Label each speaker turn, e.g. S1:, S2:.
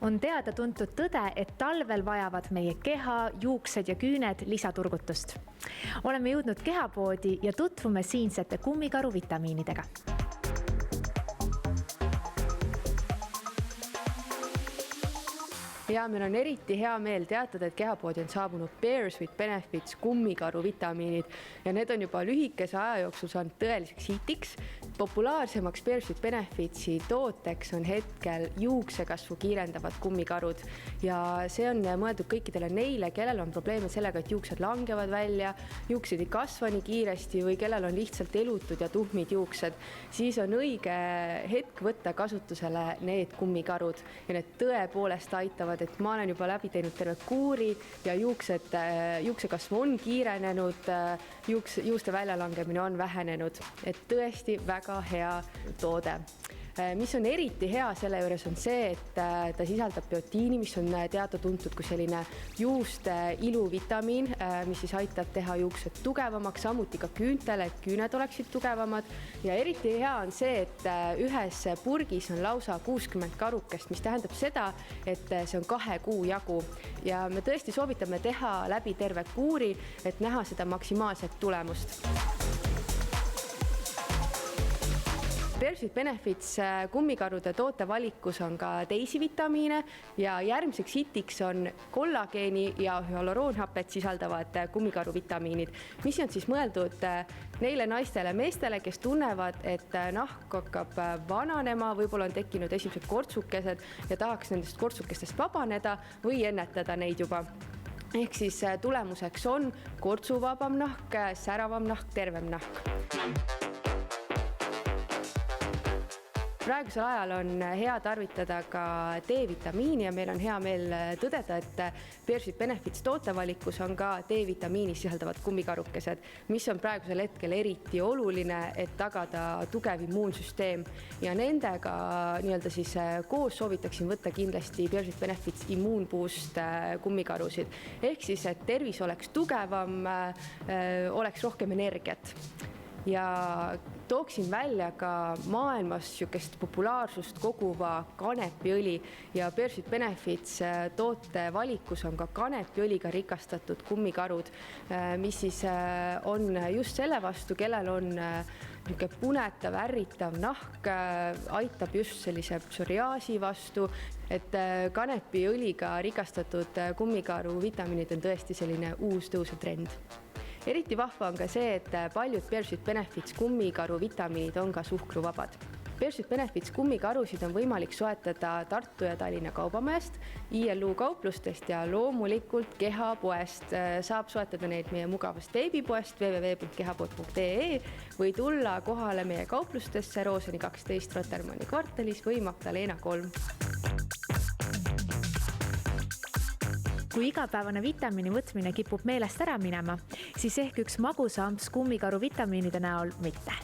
S1: On teada tuntud tõde, et talvel vajavad meie keha, juuksed ja küüned lisaturgutust. Oleme jõudnud kehapoodi ja tutvume siinsete kummikaru vitamiinidega.
S2: Ja meil on eriti hea meel teatada, et kehapoodi on saabunud Bears with Benefits kummikaru vitamiinid ja need on juba lühikese aja jooksul saanud tõeliseks hitiks. Populaarsemaks Bears with Benefitsi tooteks on hetkel juuksekasvu kiirendavad kummikarud ja see on mõeldud kõikidele neile, kellel on probleeme sellega, et juuksed langevad välja, juuksed ei kasva nii kiiresti või kellel on lihtsalt elutud ja tuhmid juuksed. Siis on õige hetk võtta kasutusele need kummikarud ja need tõepoolest aitavad, et ma olen juba läbi teinud terve kuuri ja juuksekasv on kiirenenud, juuste väljalangemine on vähenenud, et tõesti väga hea toode. Mis on eriti hea selle juures on see, et ta sisaldab biotiini, mis on teada-tuntud kui selline juuste iluvitamiin, mis siis aitab teha juuksed tugevamaks, samuti ka küüntele, et küüned oleksid tugevamad. Ja eriti hea on see, et ühes purgis on lausa 60 karukest, mis tähendab seda, et see on 2 kuu jagu. Ja me tõesti soovitame teha läbi terve kuuri, et näha seda maksimaalset tulemust. Bears with Benefits kummikarude tootevalikus on ka teisi vitamiine ja järgmiseks hitiks on kollageeni ja hüaloroonhapet sisaldavad kummikaru vitamiinid, mis on siis mõeldud neile naistele meestele, kes tunnevad, et nahk hakkab vananema, võib-olla on tekkinud esimesed kortsukesed ja tahaks nendest kortsukestest vabaneda või ennetada neid juba. Ehk siis tulemuseks on kortsuvabam nahk, säravam nahk, tervem nahk. Praegusel ajal on hea tarvitada ka D-vitamiini ja meil on hea meel tõdeda, et Bears with Benefits tootevalikus on ka D-vitamiini sisaldavad kummikarukesed, mis on praegusel hetkel eriti oluline, et tagada tugev immuunsüsteem. Ja nendega siis koos soovitaksin võtta kindlasti Bears with Benefits immuunboost kummikarusid. Ehk siis, et tervis oleks tugevam, oleks rohkem energiat. Ja tooksin välja ka maailmas sükest populaarsust koguva kanepiõli ja Bears with Benefits toote valikus on ka kanepiõliga rikastatud kummikarud, mis siis on just selle vastu, kellel on punetav, ärritav nahk, aitab just sellise psoriaasi vastu, et kanepiõliga rikastatud kummikaru vitamiinid on tõesti selline uus tõusev trend. Eriti vahva on ka see, et paljud Bears with Benefits kummikaru vitamiinid on ka suhkruvabad. Bears with Benefits kummikarusid on võimalik soetada Tartu ja Tallinna kaubamajast, ILU kauplustest ja loomulikult kehapoest. Saab soetada neid meie mugavast veebipoest www.kehapood.ee või tulla kohale meie kauplustesse Rooseni 12 Rotermanni kvartalis või Magdalena 3.
S1: Kui igapäevane vitamiini võtmine kipub meelest ära minema, siis ehk üks magusa amps kummikaru vitamiinide näol mitte.